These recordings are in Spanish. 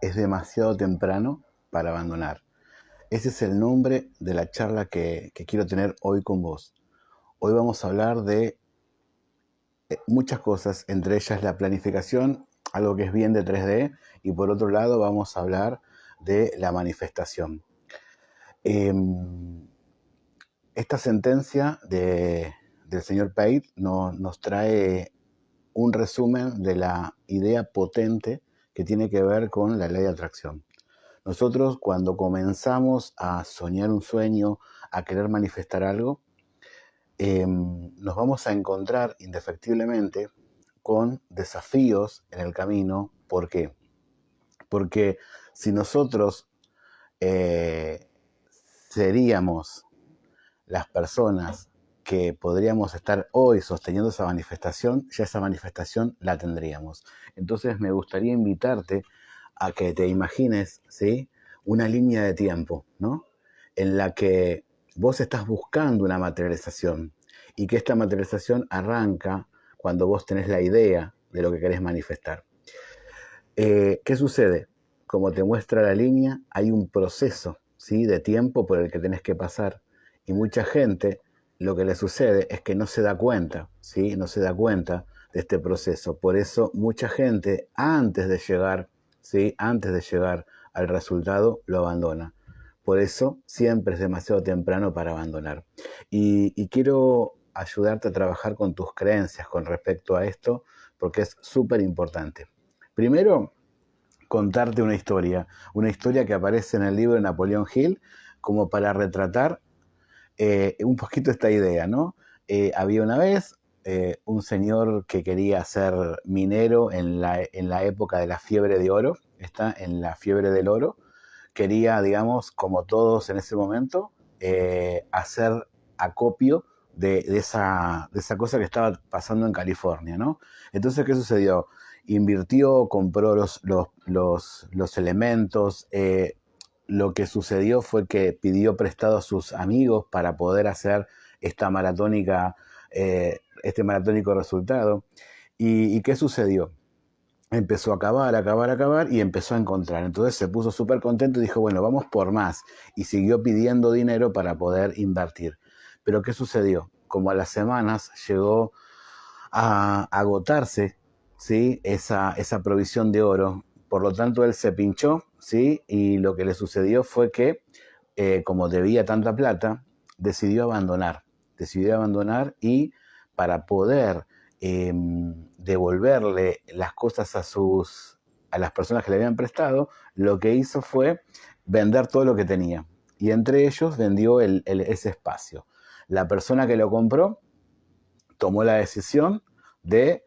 es demasiado temprano para abandonar. Ese es el nombre de la charla que quiero tener hoy con vos. Hoy vamos a hablar de muchas cosas, entre ellas la planificación, algo que es bien de 3D, y por otro lado vamos a hablar de la manifestación. Esta sentencia del señor Pate nos trae un resumen de la idea potente que tiene que ver con la ley de atracción. Nosotros cuando comenzamos a soñar un sueño, a querer manifestar algo, nos vamos a encontrar indefectiblemente con desafíos en el camino. ¿Por qué? Porque si nosotros seríamos las personas que podríamos estar hoy sosteniendo esa manifestación, ya esa manifestación la tendríamos. Entonces me gustaría invitarte a que te imagines, ¿sí?, una línea de tiempo, ¿no?, en la que vos estás buscando una materialización y que esta materialización arranca cuando vos tenés la idea de lo que querés manifestar. ¿Qué sucede? Como te muestra la línea, hay un proceso, ¿sí?, de tiempo por el que tenés que pasar. Y mucha gente, lo que le sucede es que no se da cuenta, ¿sí?, no se da cuenta de este proceso. Por eso mucha gente, antes de llegar, ¿sí?, antes de llegar al resultado, lo abandona. Por eso siempre es demasiado temprano para abandonar. Y quiero ayudarte a trabajar con tus creencias con respecto a esto, porque es súper importante. Primero, contarte una historia que aparece en el libro de Napoleón Hill, como para retratar un poquito esta idea, ¿no? Había una vez un señor que quería ser minero en la época de la fiebre de oro, está en la fiebre del oro, quería, digamos, como todos en ese momento, hacer acopio de esa cosa que estaba pasando en California, ¿no? Entonces, ¿qué sucedió? Invirtió, compró los elementos. Lo que sucedió fue que pidió prestado a sus amigos para poder hacer este maratónico resultado. ¿Y qué sucedió? Empezó a cavar y empezó a encontrar. Entonces se puso súper contento y dijo, bueno, vamos por más. Y siguió pidiendo dinero para poder invertir. Pero ¿qué sucedió? Como a las semanas llegó a agotarse, ¿sí?, esa provisión de oro. Por lo tanto, él se pinchó, ¿sí?, y lo que le sucedió fue que, como debía tanta plata, decidió abandonar. Y para poder devolverle las cosas a las personas que le habían prestado, lo que hizo fue vender todo lo que tenía. Y entre ellos vendió ese espacio. La persona que lo compró tomó la decisión de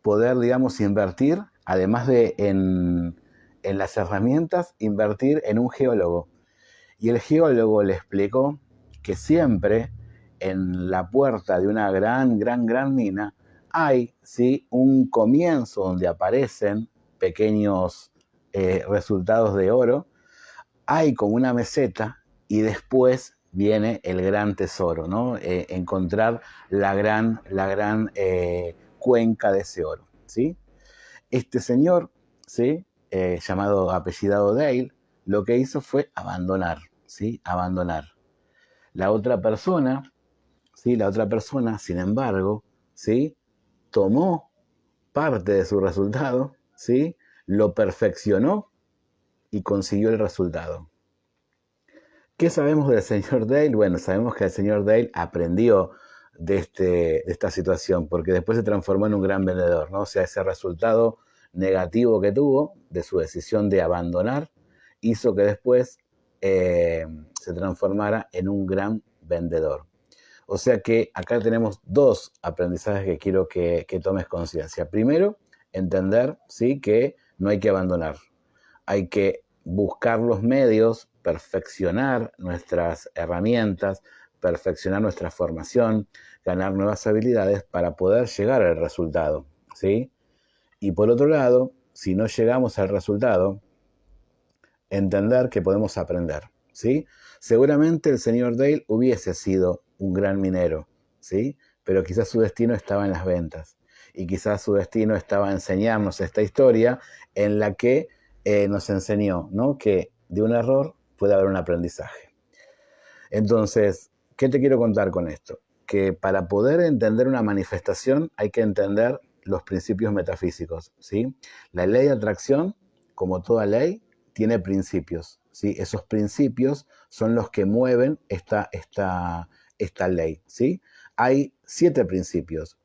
poder, digamos, invertir, además de en las herramientas, invertir en un geólogo. Y el geólogo le explicó que siempre en la puerta de una gran mina hay, ¿sí?, un comienzo donde aparecen pequeños resultados de oro, hay como una meseta y después viene el gran tesoro, ¿no? Encontrar la gran cuenca de ese oro, ¿sí? Este señor, ¿sí?, apellidado Dale, lo que hizo fue abandonar, ¿sí? Abandonar. La otra persona, sin embargo, ¿sí?, tomó parte de su resultado, ¿sí?, lo perfeccionó y consiguió el resultado. ¿Qué sabemos del señor Dale? Bueno, sabemos que el señor Dale aprendió de esta situación, porque después se transformó en un gran vendedor, ¿no? O sea, ese resultado negativo que tuvo de su decisión de abandonar hizo que después se transformara en un gran vendedor. O sea que acá tenemos dos aprendizajes que quiero que tomes conciencia. Primero, entender, ¿sí?, que no hay que abandonar. Hay que buscar los medios, perfeccionar nuestras herramientas, perfeccionar nuestra formación, ganar nuevas habilidades para poder llegar al resultado, ¿sí? Y por otro lado, si no llegamos al resultado, entender que podemos aprender, ¿sí? Seguramente el señor Dale hubiese sido un gran minero, ¿sí?, pero quizás su destino estaba en las ventas. y quizás su destino estaba enseñarnos esta historia en la que nos enseñó, ¿no?, que de un error puede haber un aprendizaje. Entonces, ¿qué te quiero contar con esto? Que para poder entender una manifestación hay que entender los principios metafísicos, ¿sí? La ley de atracción, como toda ley, tiene principios, ¿sí? Esos principios son los que mueven esta ley, ¿sí? Hay 7 principios.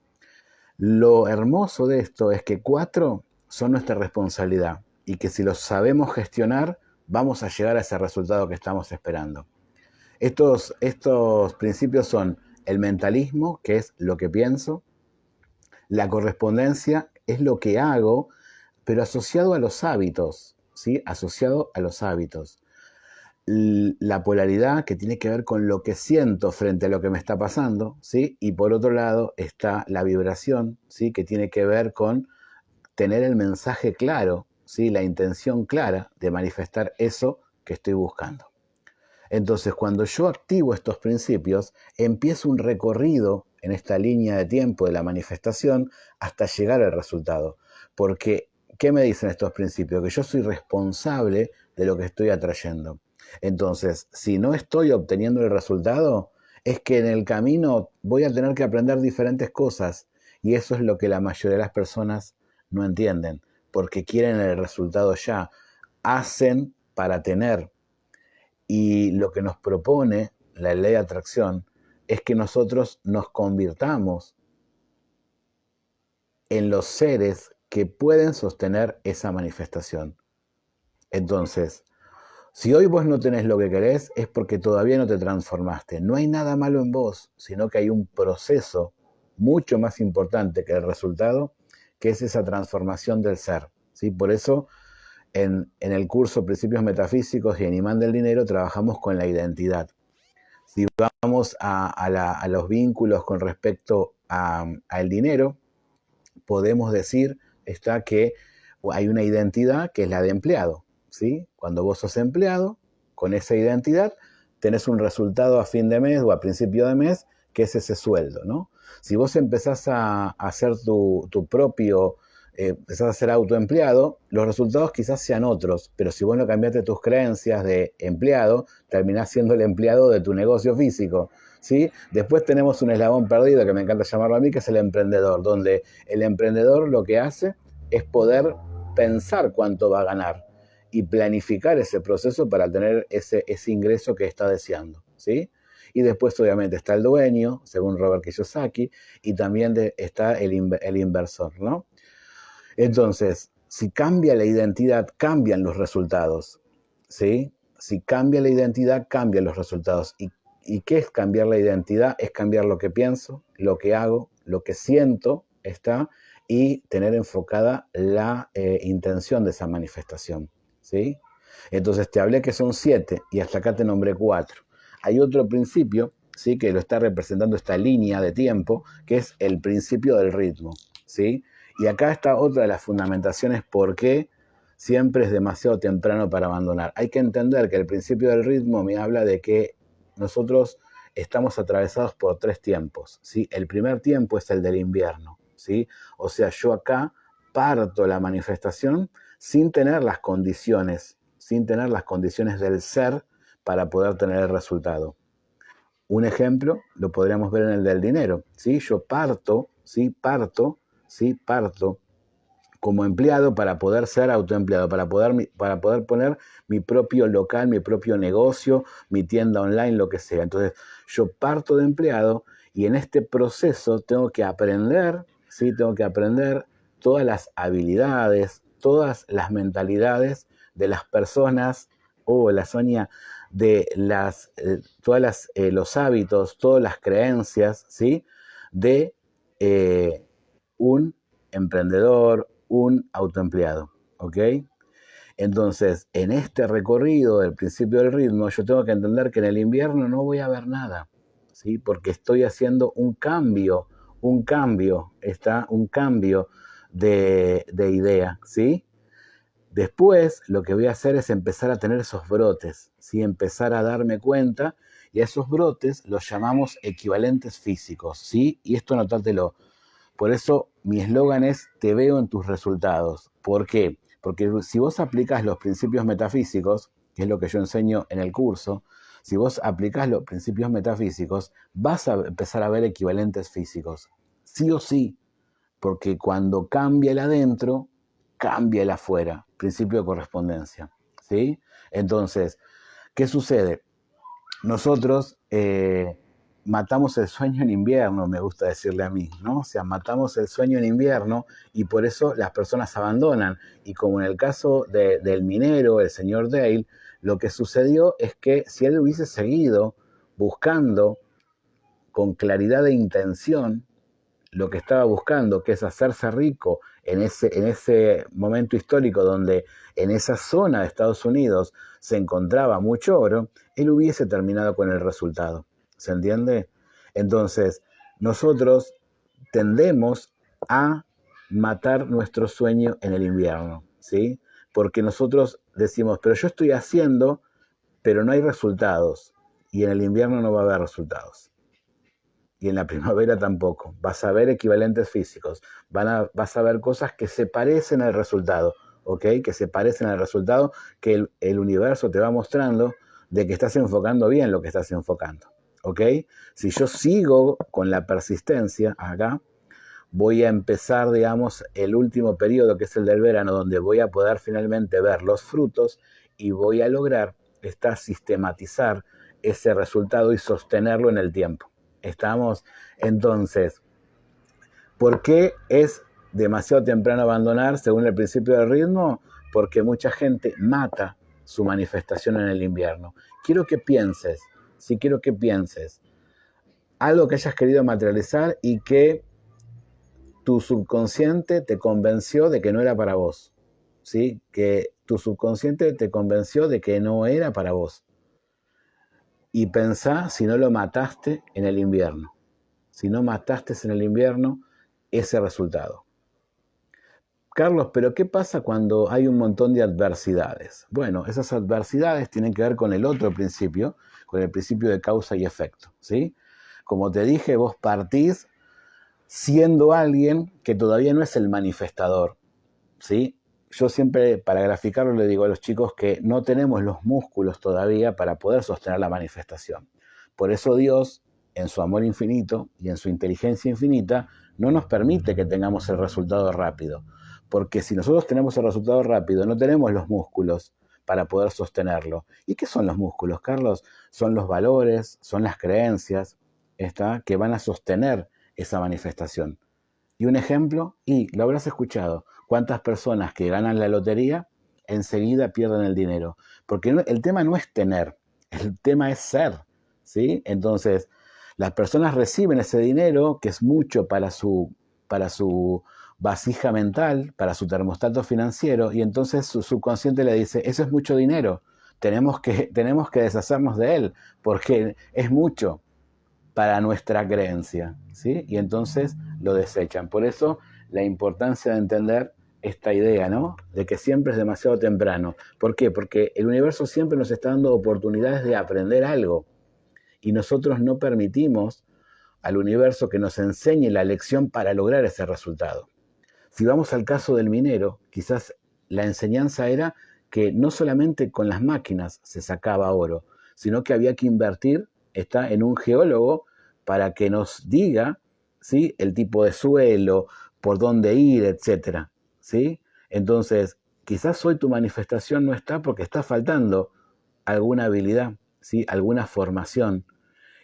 Lo hermoso de esto es que 4 son nuestra responsabilidad y que si los sabemos gestionar, vamos a llegar a ese resultado que estamos esperando. Estos principios son el mentalismo, que es lo que pienso; la correspondencia es lo que hago, pero asociado a los hábitos, ¿sí? Asociado a los hábitos. La polaridad, que tiene que ver con lo que siento frente a lo que me está pasando, ¿sí? Y por otro lado está la vibración, ¿sí? Que tiene que ver con tener el mensaje claro, ¿sí? La intención clara de manifestar eso que estoy buscando. Entonces, cuando yo activo estos principios, empiezo un recorrido en esta línea de tiempo de la manifestación hasta llegar al resultado. Porque, ¿qué me dicen estos principios? Que yo soy responsable de lo que estoy atrayendo. Entonces, si no estoy obteniendo el resultado, es que en el camino voy a tener que aprender diferentes cosas. Y eso es lo que la mayoría de las personas no entienden, porque quieren el resultado ya. Hacen para tener. Y lo que nos propone la ley de atracción es que nosotros nos convirtamos en los seres que pueden sostener esa manifestación. Entonces, si hoy vos no tenés lo que querés, es porque todavía no te transformaste. No hay nada malo en vos, sino que hay un proceso mucho más importante que el resultado, que es esa transformación del ser, ¿sí? Por eso, en el curso Principios Metafísicos y en Imán del Dinero trabajamos con la identidad. Si vamos a los vínculos con respecto al dinero, podemos decir que hay una identidad que es la de empleado, ¿sí? Cuando vos sos empleado, con esa identidad tenés un resultado a fin de mes o a principio de mes, que es ese sueldo, ¿no? Si vos empezás a hacer tu propio, empezás a ser autoempleado, los resultados quizás sean otros, pero si vos no cambiaste tus creencias de empleado, terminás siendo el empleado de tu negocio físico, ¿sí? Después tenemos un eslabón perdido, que me encanta llamarlo a mí, que es el emprendedor, donde el emprendedor lo que hace es poder pensar cuánto va a ganar y planificar ese proceso para tener ese ingreso que está deseando, ¿sí? Y después obviamente está el dueño, según Robert Kiyosaki, y también está el inversor, ¿no? Entonces, si cambia la identidad, cambian los resultados, ¿sí? Si cambia la identidad, cambian los resultados. ¿Y qué es cambiar la identidad? Es cambiar lo que pienso, lo que hago, lo que siento, y tener enfocada la intención de esa manifestación, ¿sí? Entonces te hablé que son 7 y hasta acá te nombré 4. Hay otro principio, ¿sí?, que lo está representando esta línea de tiempo, que es el principio del ritmo, ¿sí? Y acá está otra de las fundamentaciones por qué siempre es demasiado temprano para abandonar. Hay que entender que el principio del ritmo me habla de que nosotros estamos atravesados por 3 tiempos, ¿sí? El primer tiempo es el del invierno, ¿sí? O sea, yo acá parto la manifestación sin tener las condiciones del ser para poder tener el resultado. Un ejemplo lo podríamos ver en el del dinero, ¿sí? Yo parto como empleado para poder ser autoempleado, para poder poner mi propio local, mi propio negocio, mi tienda online, lo que sea. Entonces, yo parto de empleado y en este proceso tengo que aprender, ¿sí? Tengo que aprender todas las habilidades, todas las mentalidades de las personas, la Sonia, de los hábitos, todas las creencias, ¿sí?, de un emprendedor, un autoempleado, ¿ok? Entonces, en este recorrido del principio del ritmo, yo tengo que entender que en el invierno no voy a ver nada, ¿sí? Porque estoy haciendo un cambio de idea, ¿sí? Después, lo que voy a hacer es empezar a tener esos brotes, ¿sí? Empezar a darme cuenta, y a esos brotes los llamamos equivalentes físicos, ¿sí? Y esto anótatelo. Por eso mi eslogan es: te veo en tus resultados. ¿Por qué? Porque si vos aplicas los principios metafísicos, que es lo que yo enseño en el curso, si vos aplicás los principios metafísicos, vas a empezar a ver equivalentes físicos. Sí o sí, porque cuando cambia el adentro, cambia el afuera. Principio de correspondencia, ¿sí? Entonces, ¿qué sucede? Nosotros matamos el sueño en invierno, me gusta decirle a mí, ¿no? O sea, matamos el sueño en invierno y por eso las personas abandonan. Y como en el caso del minero, el señor Dale, lo que sucedió es que si él hubiese seguido buscando con claridad de intención lo que estaba buscando, que es hacerse rico en ese momento histórico donde en esa zona de Estados Unidos se encontraba mucho oro, él hubiese terminado con el resultado. ¿Se entiende? Entonces, nosotros tendemos a matar nuestro sueño en el invierno, ¿sí? Porque nosotros decimos, pero yo estoy haciendo, pero no hay resultados. Y en el invierno no va a haber resultados. Y en la primavera tampoco. Vas a ver equivalentes físicos. Vas a ver cosas que se parecen al resultado, ¿ok? Que se parecen al resultado que el universo te va mostrando de que estás enfocando bien lo que estás enfocando, ¿ok? Si yo sigo con la persistencia acá, voy a empezar, digamos, el último periodo, que es el del verano, donde voy a poder finalmente ver los frutos y voy a lograr sistematizar ese resultado y sostenerlo en el tiempo. ¿Estamos? Entonces, ¿por qué es demasiado temprano abandonar según el principio del ritmo? Porque mucha gente mata su manifestación en el invierno. Quiero que pienses, sí quiero que pienses, algo que hayas querido materializar y que tu subconsciente te convenció de que no era para vos, ¿sí? Que tu subconsciente te convenció de que no era para vos. Y pensá si no lo mataste en el invierno. Si no mataste en el invierno ese resultado. Carlos, pero ¿qué pasa cuando hay un montón de adversidades? Bueno, esas adversidades tienen que ver con el otro principio, con el principio de causa y efecto, ¿sí? Como te dije, vos partís siendo alguien que todavía no es el manifestador, ¿sí? Yo siempre, para graficarlo, le digo a los chicos que no tenemos los músculos todavía para poder sostener la manifestación. Por eso Dios, en su amor infinito y en su inteligencia infinita, no nos permite que tengamos el resultado rápido. Porque si nosotros tenemos el resultado rápido, no tenemos los músculos para poder sostenerlo. ¿Y qué son los músculos, Carlos? Son los valores, son las creencias, que van a sostener esa manifestación. Y un ejemplo, y lo habrás escuchado, ¿cuántas personas que ganan la lotería enseguida pierden el dinero? Porque el tema no es tener, el tema es ser, ¿sí? Entonces, las personas reciben ese dinero, que es mucho para su vasija mental, para su termostato financiero, y entonces su subconsciente le dice, eso es mucho dinero, tenemos que deshacernos de él, porque es mucho para nuestra creencia, ¿sí? Y entonces lo desechan. Por eso la importancia de entender esta idea, ¿no? De que siempre es demasiado temprano. ¿Por qué? Porque el universo siempre nos está dando oportunidades de aprender algo y nosotros no permitimos al universo que nos enseñe la lección para lograr ese resultado. Si vamos al caso del minero, quizás la enseñanza era que no solamente con las máquinas se sacaba oro, sino que había que invertir en un geólogo para que nos diga, ¿sí?, el tipo de suelo, por dónde ir, etcétera, ¿sí? Entonces, quizás hoy tu manifestación no está porque está faltando alguna habilidad, ¿sí?, alguna formación.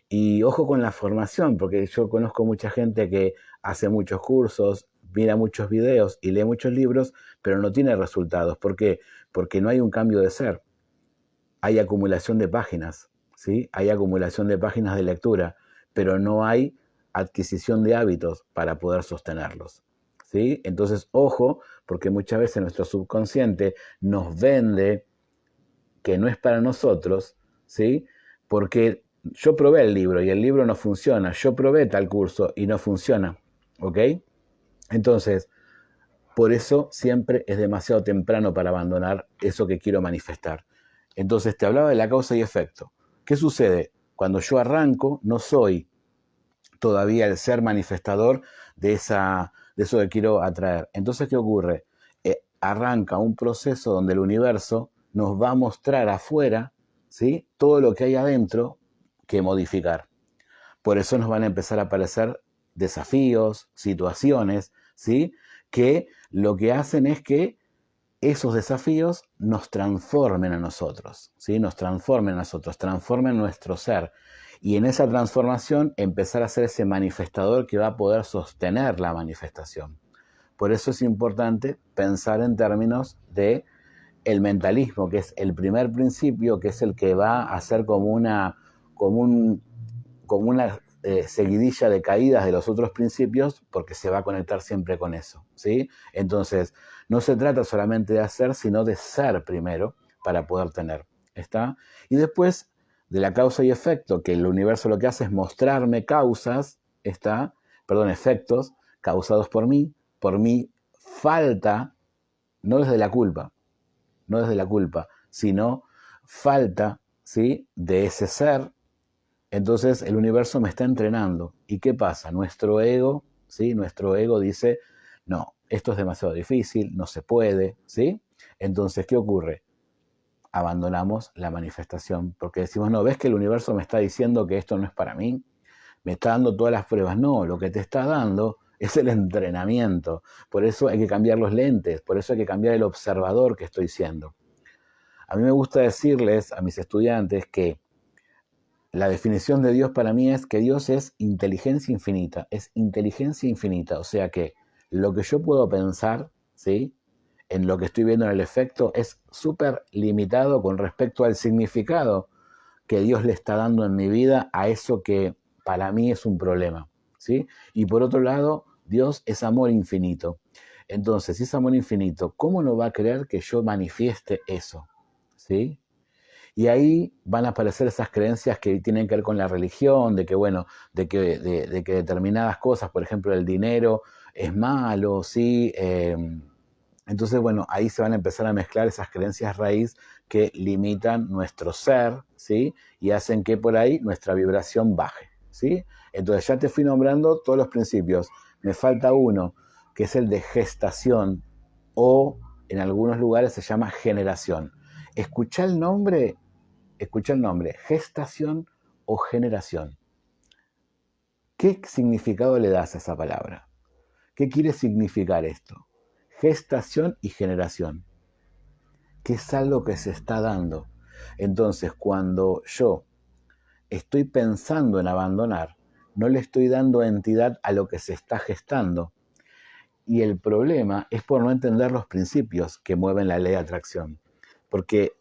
Y ojo con la formación, porque yo conozco mucha gente que hace muchos cursos, mira muchos videos y lee muchos libros, pero no tiene resultados. ¿Por qué? Porque no hay un cambio de ser. Hay acumulación de páginas, ¿sí? Hay acumulación de páginas de lectura, pero no hay adquisición de hábitos para poder sostenerlos, ¿sí? Entonces, ojo, porque muchas veces nuestro subconsciente nos vende que no es para nosotros, ¿sí? Porque yo probé el libro y el libro no funciona, yo probé tal curso y no funciona, ¿ok? Entonces, por eso siempre es demasiado temprano para abandonar eso que quiero manifestar. Entonces, te hablaba de la causa y efecto. ¿Qué sucede? Cuando yo arranco, no soy todavía el ser manifestador de eso que quiero atraer. Entonces, ¿qué ocurre? Arranca un proceso donde el universo nos va a mostrar afuera, ¿sí?, todo lo que hay adentro que modificar. Por eso nos van a empezar a aparecer desafíos, situaciones, ¿sí?, que lo que hacen es que esos desafíos nos transformen a nosotros, ¿sí?, nos transformen a nosotros, transformen nuestro ser. Y en esa transformación empezar a ser ese manifestador que va a poder sostener la manifestación. Por eso es importante pensar en términos de el mentalismo, que es el primer principio, que es el que va a ser como una seguidilla de caídas de los otros principios, porque se va a conectar siempre con eso, ¿sí? Entonces, no se trata solamente de hacer, sino de ser primero para poder tener. ¿Está? Y después de la causa y efecto, que el universo lo que hace es mostrarme efectos causados por mí falta, no desde la culpa, sino falta, ¿sí?, de ese ser. Entonces el universo me está entrenando. ¿Y qué pasa? Nuestro ego, ¿sí?, nuestro ego dice, no, esto es demasiado difícil, no se puede, ¿sí? Entonces, ¿qué ocurre? Abandonamos la manifestación, porque decimos, no, ¿ves que el universo me está diciendo que esto no es para mí? Me está dando todas las pruebas. No, lo que te está dando es el entrenamiento. Por eso hay que cambiar los lentes, por eso hay que cambiar el observador que estoy siendo. A mí me gusta decirles a mis estudiantes que la definición de Dios para mí es que Dios es inteligencia infinita, o sea que lo que yo puedo pensar, ¿sí?, en lo que estoy viendo en el efecto es súper limitado con respecto al significado que Dios le está dando en mi vida a eso que para mí es un problema, ¿sí? Y por otro lado, Dios es amor infinito. Entonces, si es amor infinito, ¿cómo no va a querer que yo manifieste eso? ¿Sí? Y ahí van a aparecer esas creencias que tienen que ver con la religión, de que, bueno, de que determinadas cosas, por ejemplo, el dinero es malo, ¿sí? Entonces, bueno, ahí se van a empezar a mezclar esas creencias raíz que limitan nuestro ser, ¿sí?, y hacen que por ahí nuestra vibración baje, ¿sí? Entonces ya te fui nombrando todos los principios. Me falta uno, que es el de gestación, o en algunos lugares se llama generación. Escucha el nombre, gestación o generación. ¿Qué significado le das a esa palabra? ¿Qué quiere significar esto? Gestación y generación, que es algo que se está dando. Entonces, cuando yo estoy pensando en abandonar, no le estoy dando entidad a lo que se está gestando. Y el problema es por no entender los principios que mueven la ley de atracción. Porque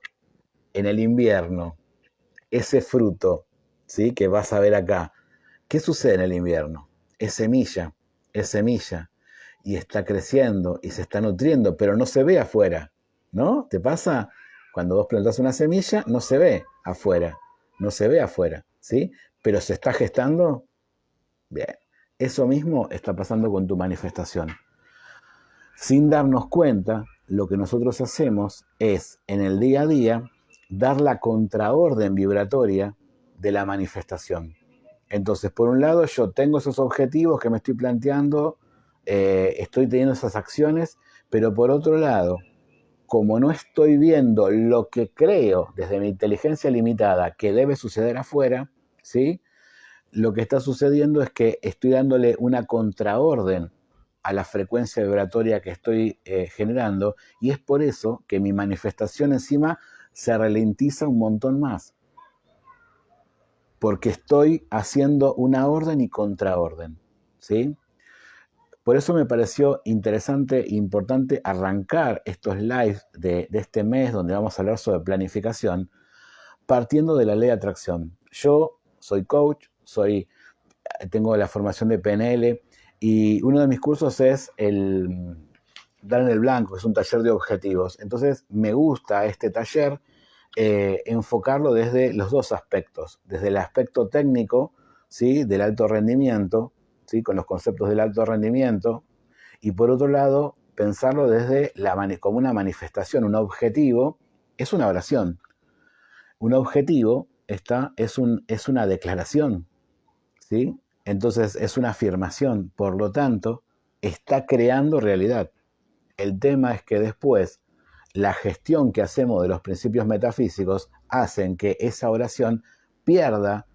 en el invierno, ese fruto, ¿sí?, que vas a ver acá, ¿qué sucede en el invierno? Es semilla, y está creciendo y se está nutriendo, pero no se ve afuera, ¿no? ¿Te pasa? Cuando vos plantás una semilla, no se ve afuera, ¿sí? Pero se está gestando. Bien, eso mismo está pasando con tu manifestación. Sin darnos cuenta, lo que nosotros hacemos es, en el día a día, dar la contraorden vibratoria de la manifestación. Entonces, por un lado, yo tengo esos objetivos que me estoy planteando, estoy teniendo esas acciones, pero por otro lado, como no estoy viendo lo que creo desde mi inteligencia limitada que debe suceder afuera, ¿sí?, lo que está sucediendo es que estoy dándole una contraorden a la frecuencia vibratoria que estoy generando, y es por eso que mi manifestación encima se ralentiza un montón más, porque estoy haciendo una orden y contraorden, ¿sí? Por eso me pareció interesante e importante arrancar estos lives de este mes, donde vamos a hablar sobre planificación, partiendo de la ley de atracción. Yo soy coach, tengo la formación de PNL, y uno de mis cursos es el Dar en el Blanco, que es un taller de objetivos. Entonces me gusta este taller enfocarlo desde los dos aspectos, desde el aspecto técnico, ¿sí?, del alto rendimiento, ¿sí?, con los conceptos del alto rendimiento, y por otro lado pensarlo desde como una manifestación. Un objetivo es una oración, un objetivo es una declaración, ¿sí? Entonces es una afirmación, por lo tanto, está creando realidad. El tema es que después la gestión que hacemos de los principios metafísicos hacen que esa oración pierda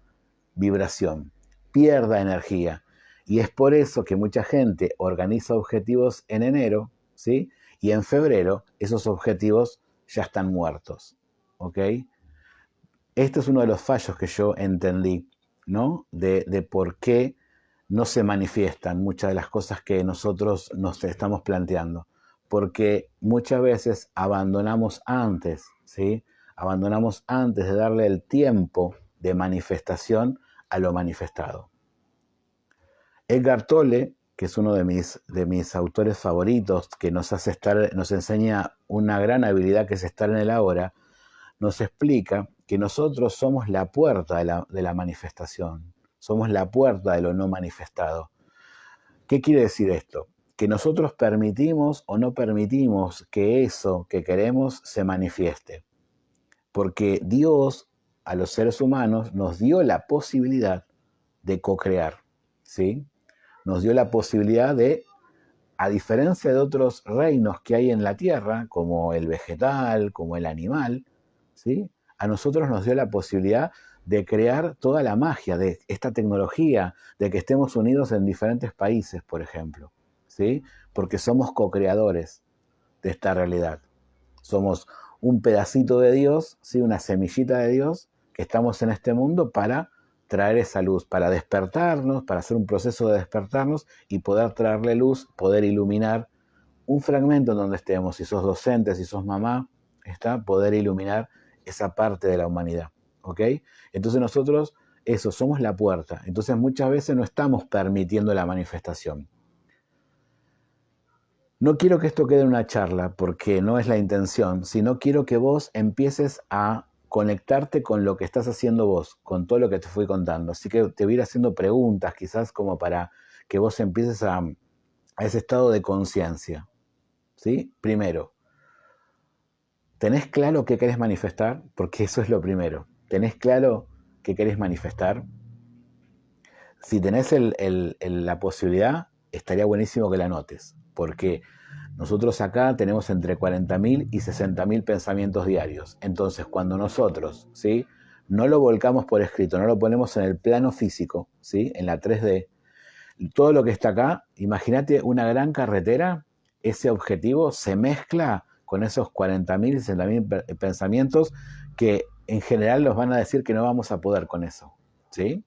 vibración, pierda energía. Y es por eso que mucha gente organiza objetivos en enero, ¿sí? Y en febrero esos objetivos ya están muertos, ¿ok? Este es uno de los fallos que yo entendí, ¿no? De por qué no se manifiestan muchas de las cosas que nosotros nos estamos planteando. Porque muchas veces abandonamos antes, ¿sí? Abandonamos antes de darle el tiempo de manifestación a lo manifestado. Edgar Tolle, que es uno de mis autores favoritos, que nos enseña una gran habilidad que es estar en el ahora, nos explica que nosotros somos la puerta de la manifestación, somos la puerta de lo no manifestado. ¿Qué quiere decir esto? Que nosotros permitimos o no permitimos que eso que queremos se manifieste. Porque Dios a los seres humanos nos dio la posibilidad de co-crear, ¿sí? Nos dio la posibilidad de, a diferencia de otros reinos que hay en la tierra, como el vegetal, como el animal, ¿sí? A nosotros nos dio la posibilidad de crear toda la magia de esta tecnología, de que estemos unidos en diferentes países, por ejemplo, ¿sí? Porque somos co-creadores de esta realidad. Somos un pedacito de Dios, ¿sí? Una semillita de Dios, que estamos en este mundo para traer esa luz, para despertarnos, para hacer un proceso de despertarnos y poder traerle luz, poder iluminar un fragmento en donde estemos, si sos docente, si sos mamá, poder iluminar esa parte de la humanidad, ¿ok? Entonces nosotros, eso, somos la puerta. Entonces muchas veces no estamos permitiendo la manifestación. No quiero que esto quede en una charla, porque no es la intención, sino quiero que vos empieces a conectarte con lo que estás haciendo vos, con todo lo que te fui contando. Así que te voy a ir haciendo preguntas, quizás como para que vos empieces a ese estado de conciencia, ¿sí? Primero, ¿tenés claro qué querés manifestar? Porque eso es lo primero. ¿Tenés claro qué querés manifestar? Si tenés la posibilidad, estaría buenísimo que la anotes, porque nosotros acá tenemos entre 40.000 y 60.000 pensamientos diarios. Entonces, cuando nosotros, ¿sí? No lo volcamos por escrito, no lo ponemos en el plano físico, ¿sí? En la 3D, todo lo que está acá, imagínate una gran carretera, ese objetivo se mezcla con esos 40.000 y 60.000 pensamientos que en general nos van a decir que no vamos a poder con eso, ¿sí?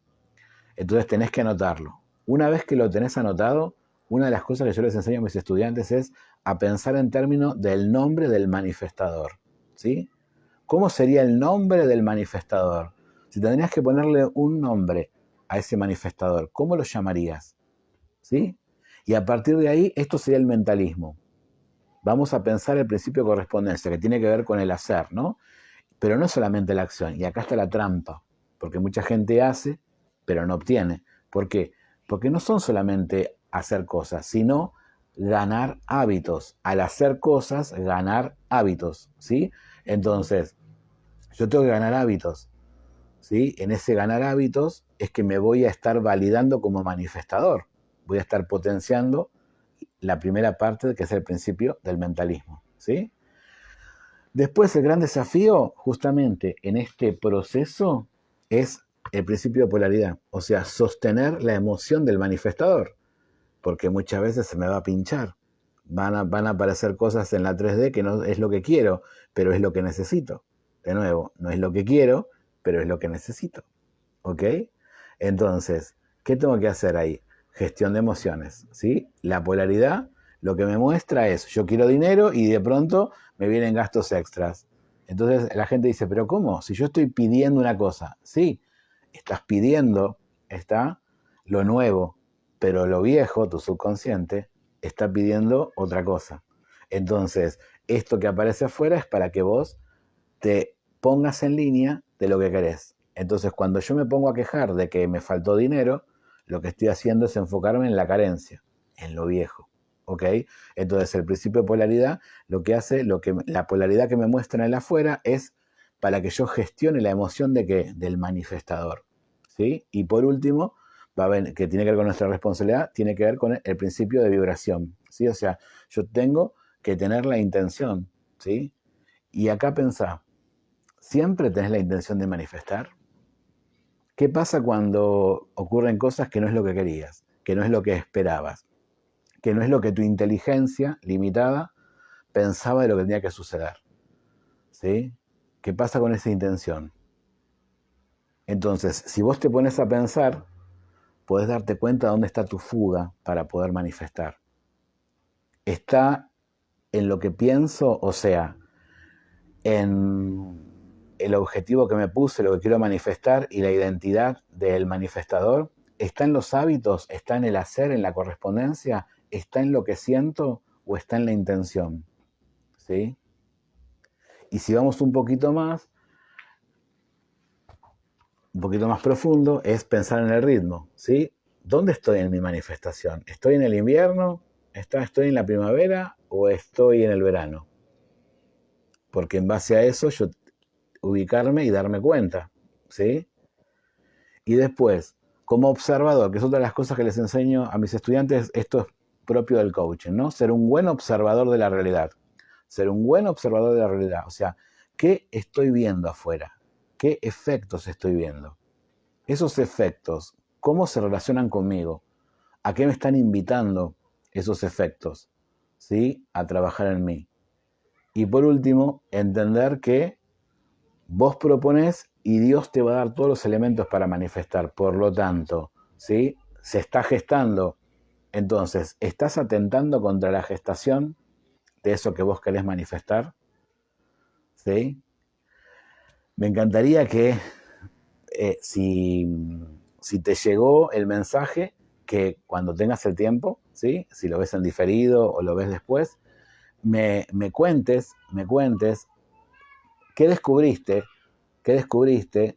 Entonces tenés que anotarlo. Una vez que lo tenés anotado, una de las cosas que yo les enseño a mis estudiantes es a pensar en términos del nombre del manifestador, ¿sí? ¿Cómo sería el nombre del manifestador? Si tendrías que ponerle un nombre a ese manifestador, ¿cómo lo llamarías? ¿Sí? Y a partir de ahí, esto sería el mentalismo. Vamos a pensar el principio de correspondencia, que tiene que ver con el hacer, ¿no? Pero no solamente la acción, y acá está la trampa, porque mucha gente hace, pero no obtiene. ¿Por qué? Porque no son solamente hacer cosas, sino ganar hábitos. Al hacer cosas, ganar hábitos, ¿sí? Entonces, yo tengo que ganar hábitos, ¿sí? En ese ganar hábitos es que me voy a estar validando como manifestador. Voy a estar potenciando la primera parte, que es el principio del mentalismo, ¿sí? Después el gran desafío, justamente en este proceso, es el principio de polaridad, o sea, sostener la emoción del manifestador, porque muchas veces se me va a pinchar. Van a aparecer cosas en la 3D que no es lo que quiero, pero es lo que necesito. De nuevo, no es lo que quiero, pero es lo que necesito. ¿Ok? Entonces, ¿qué tengo que hacer ahí? Gestión de emociones, ¿sí? La polaridad lo que me muestra es, yo quiero dinero y de pronto me vienen gastos extras. Entonces la gente dice, ¿pero cómo? Si yo estoy pidiendo una cosa, sí, estás pidiendo, está lo nuevo, pero lo viejo, tu subconsciente, está pidiendo otra cosa. Entonces, esto que aparece afuera es para que vos te pongas en línea de lo que querés. Entonces, cuando yo me pongo a quejar de que me faltó dinero, lo que estoy haciendo es enfocarme en la carencia, en lo viejo. ¿Ok? Entonces, el principio de polaridad, lo que hace, la polaridad que me muestra en el afuera es para que yo gestione la emoción de que, del manifestador. ¿Sí? Y por último, que tiene que ver con nuestra responsabilidad, tiene que ver con el principio de vibración, ¿sí? O sea, yo tengo que tener la intención, ¿sí? Y acá pensá, ¿siempre tenés la intención de manifestar? ¿Qué pasa cuando ocurren cosas que no es lo que querías, que no es lo que esperabas, que no es lo que tu inteligencia limitada pensaba de lo que tenía que suceder? ¿Sí? ¿Qué pasa con esa intención? Entonces, si vos te pones a pensar, podés darte cuenta de dónde está tu fuga para poder manifestar. Está en lo que pienso, o sea, en el objetivo que me puse, lo que quiero manifestar y la identidad del manifestador. ¿Está en los hábitos? ¿Está en el hacer, en la correspondencia? ¿Está en lo que siento o está en la intención? ¿Sí? Y si vamos un poquito más profundo, es pensar en el ritmo, ¿sí? ¿Dónde estoy en mi manifestación? ¿Estoy en el invierno? ¿Estoy en la primavera o estoy en el verano? Porque en base a eso yo ubicarme y darme cuenta, ¿sí? Y después, como observador, que es otra de las cosas que les enseño a mis estudiantes, esto es propio del coaching, ¿no? Ser un buen observador de la realidad. Ser un buen observador de la realidad. O sea, ¿qué estoy viendo afuera? ¿Qué efectos estoy viendo? Esos efectos, ¿cómo se relacionan conmigo? ¿A qué me están invitando esos efectos? ¿Sí? A trabajar en mí. Y por último, entender que vos propones y Dios te va a dar todos los elementos para manifestar. Por lo tanto, ¿sí? Se está gestando. Entonces, ¿estás atentando contra la gestación de eso que vos querés manifestar? ¿Sí? Me encantaría que si te llegó el mensaje, que cuando tengas el tiempo, ¿sí? Si lo ves en diferido o lo ves después, me cuentes qué descubriste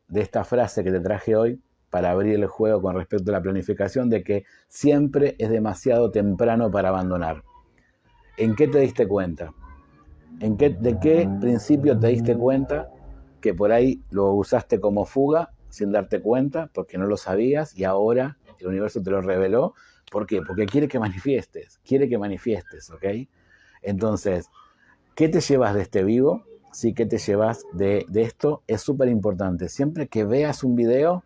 de esta frase que te traje hoy para abrir el juego con respecto a la planificación, de que siempre es demasiado temprano para abandonar. ¿En qué te diste cuenta? ¿De qué principio te diste cuenta que por ahí lo usaste como fuga sin darte cuenta, porque no lo sabías y ahora el universo te lo reveló? ¿Por qué? Porque quiere que manifiestes, ¿ok? Entonces, ¿qué te llevas de este vivo? Sí, ¿qué te llevas de esto? Es súper importante. Siempre que veas un video,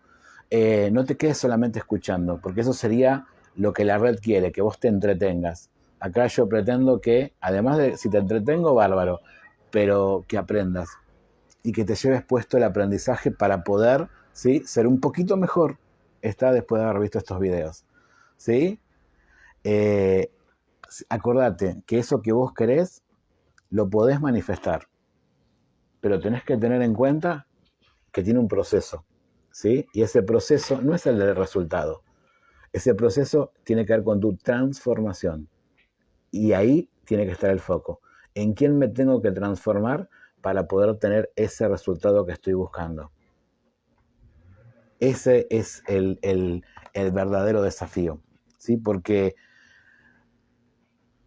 no te quedes solamente escuchando, porque eso sería lo que la red quiere, que vos te entretengas. Acá yo pretendo que, además de si te entretengo, bárbaro, pero que aprendas y que te lleves puesto el aprendizaje para poder, ¿sí? Ser un poquito mejor después de haber visto estos videos. ¿Sí? Eh, Acordate que eso que vos querés lo podés manifestar, pero tenés que tener en cuenta que tiene un proceso, ¿sí? Y ese proceso no es el del resultado. Ese proceso tiene que ver con tu transformación. Y ahí tiene que estar el foco. ¿En quién me tengo que transformar para poder tener ese resultado que estoy buscando? Ese es el verdadero desafío, ¿sí? Porque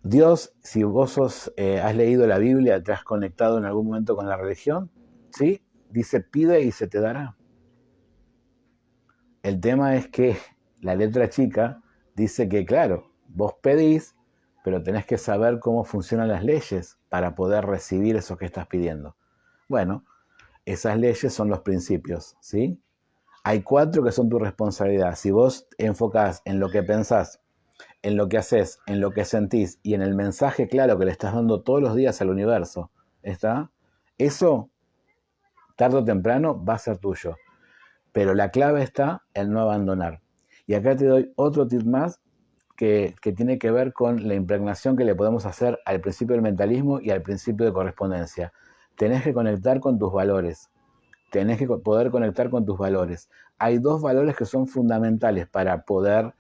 Dios, si vos has leído la Biblia, te has conectado en algún momento con la religión, ¿sí? Dice, pide y se te dará. El tema es que la letra chica dice que, claro, vos pedís, pero tenés que saber cómo funcionan las leyes para poder recibir eso que estás pidiendo. Bueno, esas leyes son los principios, ¿sí? Hay 4 que son tu responsabilidad. Si vos enfocás en lo que pensás, en lo que haces, en lo que sentís y en el mensaje claro que le estás dando todos los días al universo, ¿está? Eso, tarde o temprano, va a ser tuyo. Pero la clave está en no abandonar. Y acá te doy otro tip más que tiene que ver con la impregnación que le podemos hacer al principio del mentalismo y al principio de correspondencia. Tenés que conectar con tus valores. Tenés que poder conectar con tus valores. Hay 2 valores que son fundamentales para poder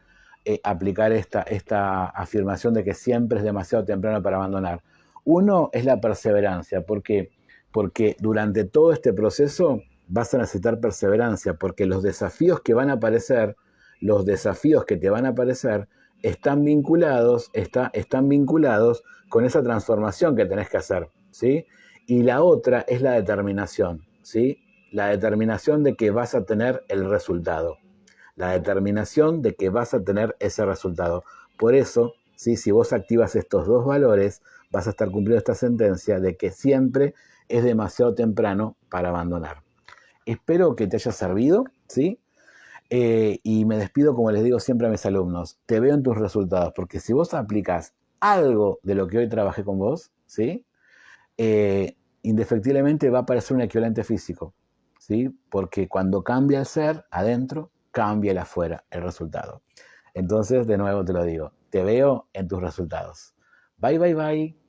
aplicar esta afirmación de que siempre es demasiado temprano para abandonar. Uno es la perseverancia. ¿Por qué? Porque durante todo este proceso vas a necesitar perseverancia, porque los desafíos que van a aparecer, los desafíos que te van a aparecer, están vinculados con esa transformación que tenés que hacer, ¿sí? Y la otra es la determinación, ¿sí? La determinación de que vas a tener el resultado. la determinación de que vas a tener ese resultado. Por eso, ¿sí? Si vos activas estos dos valores, vas a estar cumpliendo esta sentencia de que siempre es demasiado temprano para abandonar. Espero que te haya servido, ¿sí? Y me despido, como les digo siempre a mis alumnos, te veo en tus resultados, porque si vos aplicas algo de lo que hoy trabajé con vos, ¿sí? Indefectiblemente va a aparecer un equivalente físico, ¿sí? Porque cuando cambia el ser adentro, cambia el afuera, el resultado. Entonces, de nuevo te lo digo, te veo en tus resultados. Bye, bye, bye.